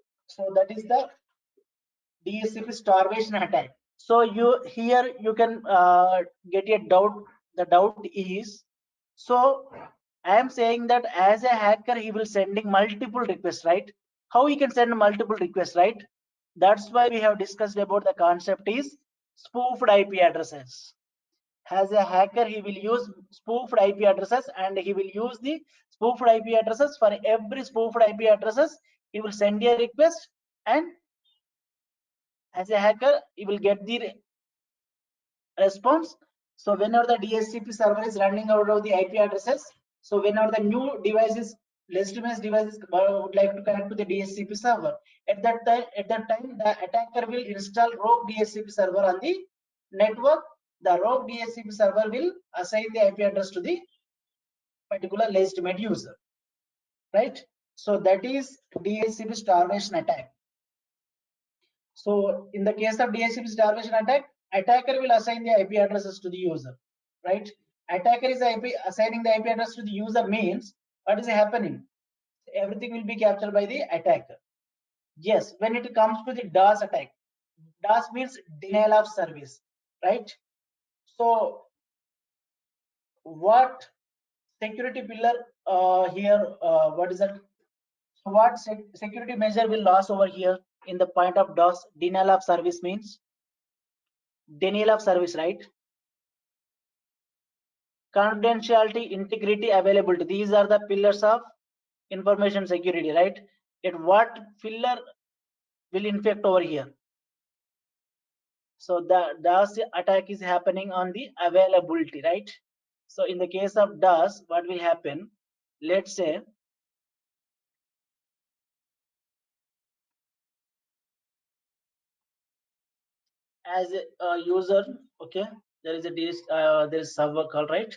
that is the DHCP starvation attack. So you can get a doubt. The doubt is, so I am saying that as a hacker, he will sending multiple requests, right? How he can send multiple requests, right? That's why we have discussed about the concept is spoofed IP addresses. As a hacker, he will use spoofed IP addresses, and he will use the spoofed IP addresses. For every spoofed IP addresses, he will send a request, and as a hacker, he will get the response. So whenever the DHCP server is running out of the IP addresses, so whenever the new devices, legitimate devices would like to connect to the DHCP server, at that time, the attacker will install rogue DHCP server on the network. The rogue DHCP server will assign the IP address to the particular legitimate user, right? So that is DHCP starvation attack. So in the case of DHCP starvation attack, attacker will assign the IP addresses to the user, right? Attacker is assigning the IP address to the user means what is happening? Everything will be captured by the attacker. Yes, when it comes to the DOS attack, DOS means denial of service, right? So what security pillar here? What is that? So what security measure will lose over here in the point of DOS? Denial of service means denial of service, right? Confidentiality, integrity, availability. These are the pillars of information security, right? At what pillar will infect over here? So the DOS attack is happening on the availability, right? So in the case of DOS, what will happen? Let's say as a user, okay, there is there is server call, right?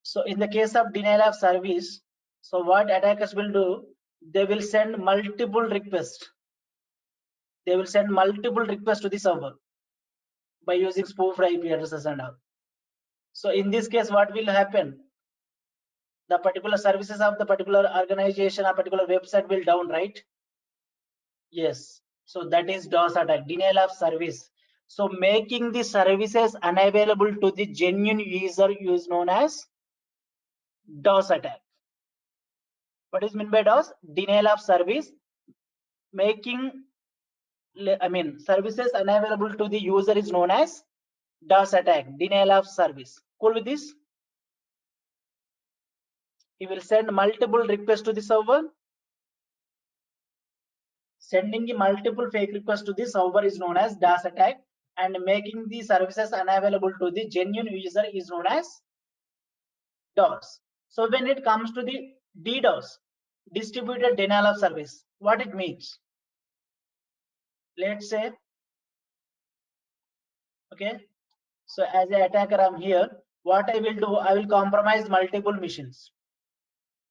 So in the case of denial of service, so what attackers will do? They will send multiple requests. They will send multiple requests to the server by using spoof IP addresses and all. So in this case, what will happen? The particular services of the particular organization or particular website will down, right? Yes. So that is DOS attack, denial of service. So making the services unavailable to the genuine user is known as DOS attack. What is meant by DOS? Denial of service, making services unavailable to the user is known as DOS attack, denial of service. Cool with this? He will send multiple requests to the server. Sending the multiple fake requests to the server is known as DOS attack, and making the services unavailable to the genuine user is known as DOS. So when it comes to the DDoS, distributed denial of service, what it means? Let's say, okay, so as an attacker, I'm here. What I will do, I will compromise multiple machines,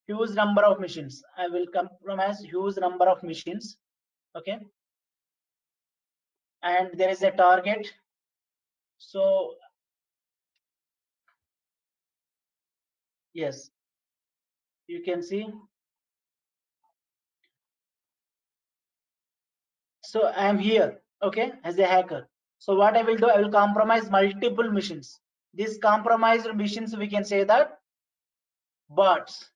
huge number of machines. I will compromise huge number of machines, okay, and there is a target. So yes, you can see. So I am here, okay, as a hacker. So what I will do, I will compromise multiple machines. These compromised machines, we can say that bots.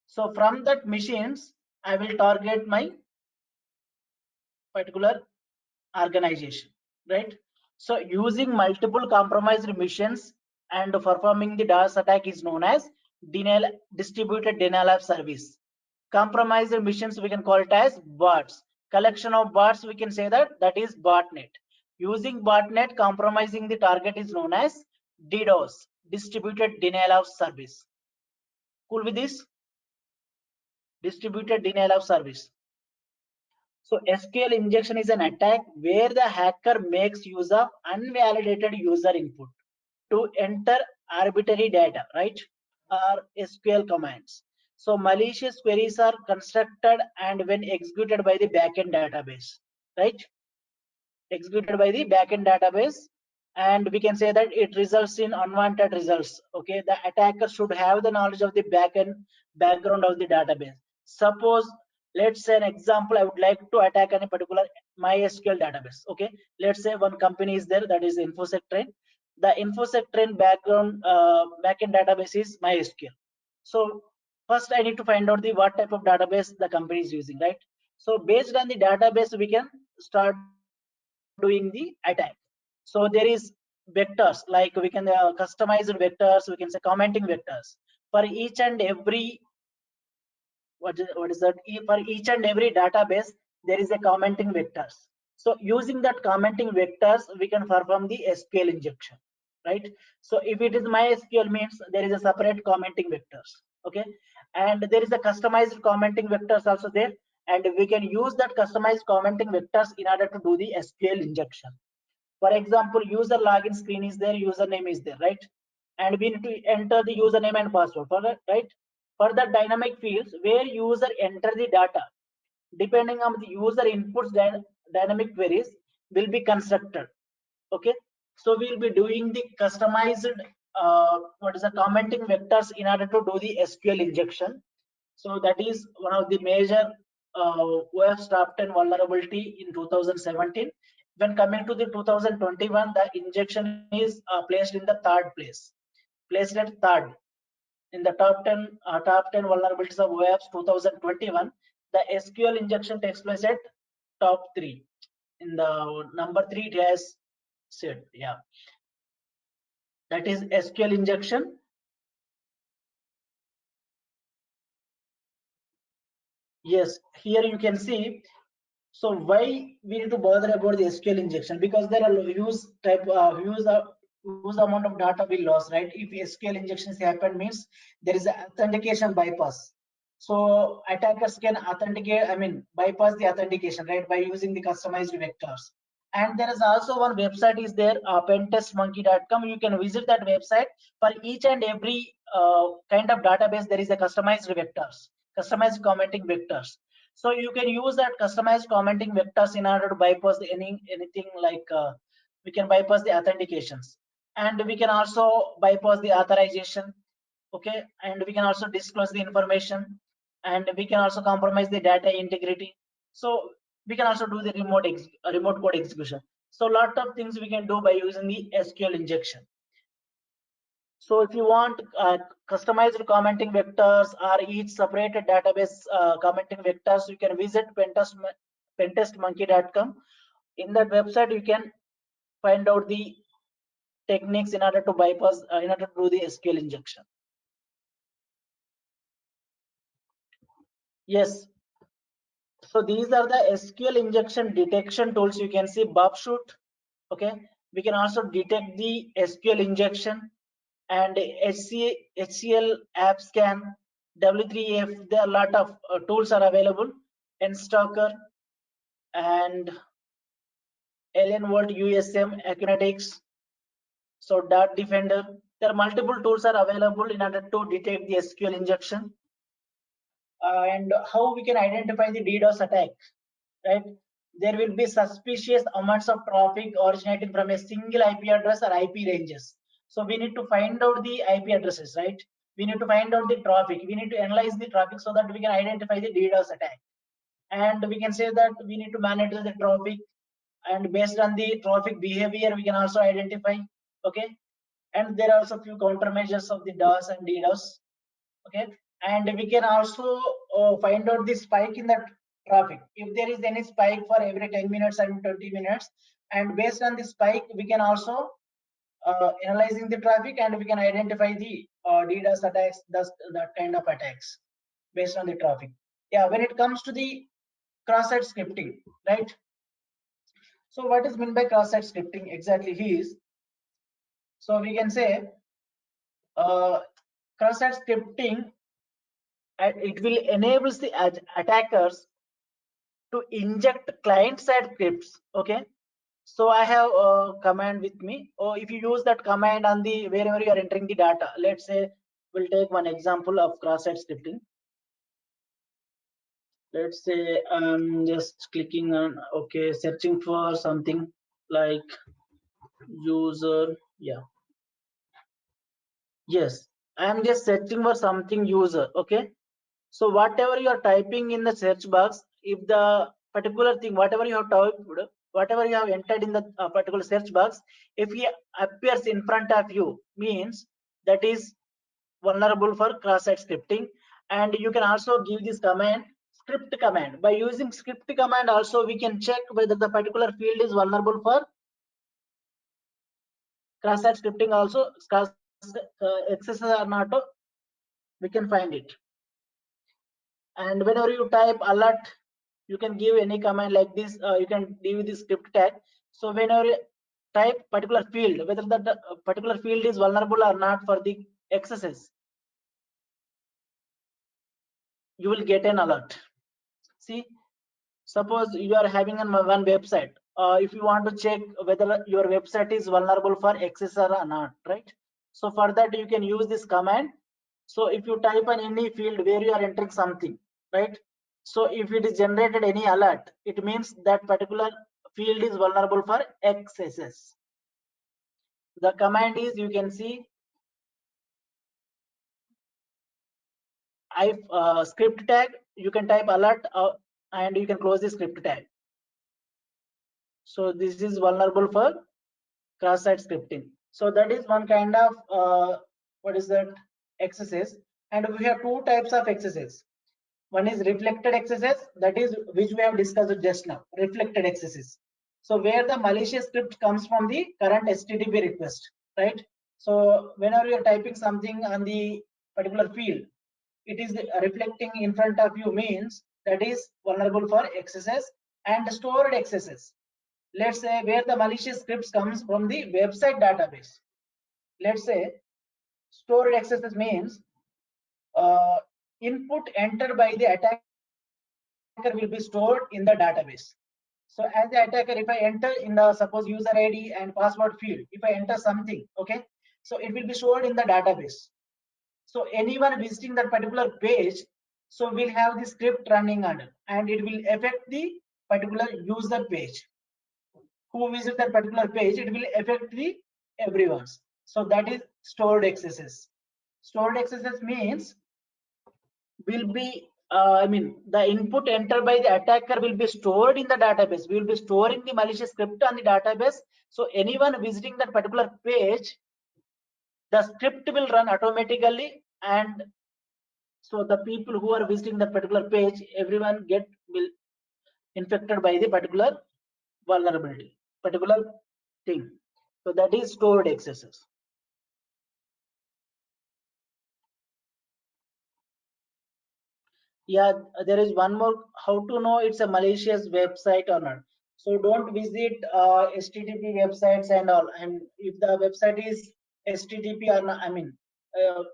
So from that machines, I will target my particular organization, right? So using multiple compromised machines and performing the DOS attack is known as distributed denial of service. Compromised machines, we can call it as bots. Collection of bots, we can say that is botnet. Using botnet, compromising the target is known as DDoS, distributed denial of service. Cool with this? Distributed denial of service. So SQL injection is an attack where the hacker makes use of unvalidated user input to enter arbitrary data, right? Or SQL commands. So malicious queries are constructed and when executed by the backend database, right? Executed by the backend database, and we can say that it results in unwanted results. Okay, the attacker should have the knowledge of the background of the database. Suppose, let's say an example, I would like to attack any particular MySQL database. Okay, let's say one company is there, that is InfoSec Train. The InfoSec Train background backend database is MySQL. So first I need to find out the what type of database the company is using, right? So based on the database, we can start doing the attack. So there is vectors, like we can customize vectors, we can say commenting vectors for each and every, what is that, for each and every database there is a commenting vectors. So using that commenting vectors we can perform the SQL injection, right? So if it is MySQL means there is a separate commenting vectors, okay, and there is a customized commenting vectors also there, and we can use that customized commenting vectors in order to do the SQL injection. For example, user login screen is there, username is there, right? And we need to enter the username and password for that, right? For the dynamic fields where user enter the data, depending on the user inputs, dynamic queries will be constructed. Okay, so we'll be doing the customized what is the commenting vectors in order to do the SQL injection. So that is one of the major OS top 10 vulnerability in 2017. When coming to the 2021, the injection is placed in the third place, placed at third in the top 10 vulnerabilities of OAPS 2021. The SQL injection takes place at top 3. In the number 3, it has said, yeah, that is SQL injection. Yes, here you can see. So why we need to bother about the SQL injection? Because there are huge amount of data we lost, right? If SQL injections happen means there is an authentication bypass. So attackers can authenticate, I mean bypass the authentication, right, by using the customized vectors. And there is also one website is there, pentestmonkey.com. You can visit that website. For each and every kind of database there is a customized vectors, customized commenting vectors. So you can use that customized commenting vectors in order to bypass anything like we can bypass the authentications, and we can also bypass the authorization, okay, and we can also disclose the information, and we can also compromise the data integrity. So we can also do the remote code execution. So a lot of things we can do by using the SQL injection. So if you want customized commenting vectors or each separated database commenting vectors, you can visit pentestmonkey.com. In that website, you can find out the techniques in order to bypass, in order to do the SQL injection. Yes. So these are the SQL injection detection tools. You can see Bobshoot. Okay. We can also detect the SQL injection, and HCL app scan, W3F. There are a lot of tools are available. NStalker and Alien Vault USM, Acunetics. So Dart Defender. There are multiple tools are available in order to detect the SQL injection. And how we can identify the DDoS attack, right? There will be suspicious amounts of traffic originating from a single IP address or IP ranges. So we need to find out the IP addresses, right? We need to find out the traffic. We need to analyze the traffic so that we can identify the DDoS attack. And we can say that we need to monitor the traffic, and based on the traffic behavior, we can also identify, okay? And there are also few countermeasures of the DOS and DDoS, okay, and we can also find out the spike in the traffic if there is any spike for every 10 minutes and 20 minutes, and based on the spike we can also analyzing the traffic, and we can identify the DDoS attacks, that kind of attacks based on the traffic. Yeah, when it comes to the cross-site scripting, right? So what is meant by cross-site scripting exactly is, so we can say cross-site scripting, it will enable the attackers to inject client-side scripts. Okay, so I have a command with me. Or if you use that command on the wherever you are entering the data, let's say we'll take one example of cross-site scripting. Let's say I'm just clicking on, okay, searching for something like user. Yeah, yes, I'm just searching for something user. Okay, so whatever you are typing in the search box, if the particular thing, whatever you have typed, whatever you have entered in the particular search box, if he appears in front of you, means that is vulnerable for cross-site scripting. And you can also give this command, script command. By using script command also we can check whether the particular field is vulnerable for cross-site scripting also, accesses are not, we can find it. And whenever you type alert, you can give any command like this. You can give the script tag. So whenever you type particular field, whether that particular field is vulnerable or not for the accesses, you will get an alert. See, suppose you are having one website. If you want to check whether your website is vulnerable for access or not, right? So for that you can use this command. So if you type on any field where you are entering something, right? So if it is generated any alert, it means that particular field is vulnerable for accesses. The command is, you can see, script tag. You can type alert and you can close the script tag. So this is vulnerable for cross-site scripting. So that is one kind of what is that, accesses. And we have two types of accesses. One is reflected accesses, that is which we have discussed just now, reflected accesses. So where the malicious script comes from the current HTTP request, right? So whenever you are typing something on the particular field, it is reflecting in front of you, means that is vulnerable for accesses. And stored accesses, let's say where the malicious scripts comes from the website database. Let's say stored accesses means input entered by the attacker will be stored in the database. So as the attacker, if I enter in the, suppose, user ID and password field, if I enter something, okay, so it will be stored in the database. So anyone visiting that particular page, so we'll have the script running under, and it will affect the particular user page. Who visit that particular page, it will affect the everyone's. So that is stored accesses. Stored accesses means will be I mean the input entered by the attacker will be stored in the database. We will be storing the malicious script on the database. So anyone visiting that particular page, the script will run automatically, and so the people who are visiting that particular page, everyone will infected by the particular vulnerability, particular thing. So that is stored accesses. Yeah, there is one more, how to know it's a malicious website or not. So don't visit HTTP websites and all, and if the website is HTTP or not, I mean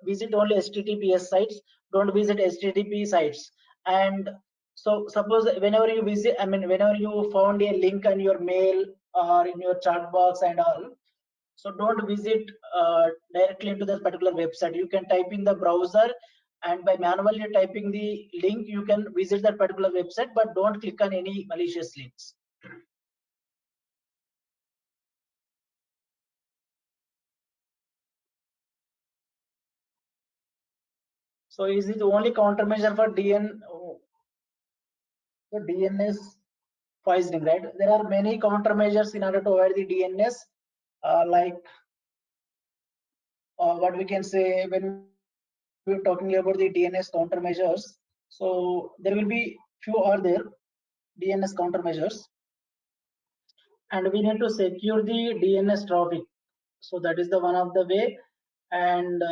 visit only HTTPS sites, don't visit HTTP sites. And so suppose whenever you visit, I mean whenever you found a link on your mail or in your chat box and all, so don't visit directly into that particular website. You can type in the browser, and by manually typing the link, you can visit that particular website, but don't click on any malicious links. So is it only countermeasure for DNS poisoning, right? There are many countermeasures in order to avoid the DNS, like what we can say when we're talking about the DNS countermeasures. So there will be few are there DNS countermeasures, and we need to secure the DNS traffic. So that is the one of the way, and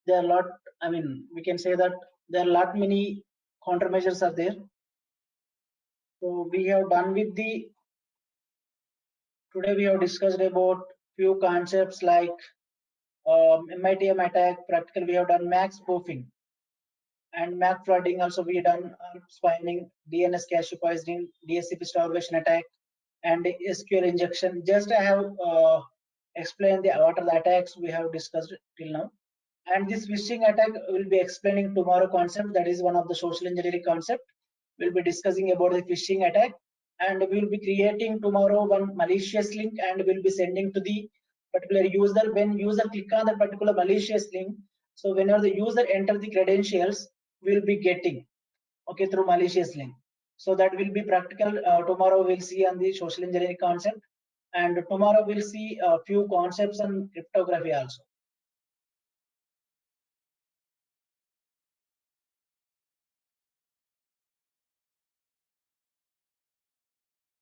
there are lot. I mean, we can say that there are lot many countermeasures are there. So we have done with the, today we have discussed about few concepts like MITM attack. Practical we have done MAC spoofing and MAC flooding. Also we have done spinning, DNS cache poisoning, DHCP starvation attack, and SQL injection. Just I have explained what are the attacks we have discussed till now. And this phishing attack will be explaining tomorrow concept, that is one of the social engineering concept. We'll be discussing about the phishing attack, and we'll be creating tomorrow one malicious link, and we'll be sending to the particular user. When user click on the particular malicious link, so whenever the user enter the credentials, we'll be getting, okay, through malicious link. So that will be practical. Tomorrow we'll see on the social engineering concept, and tomorrow we'll see a few concepts on cryptography also.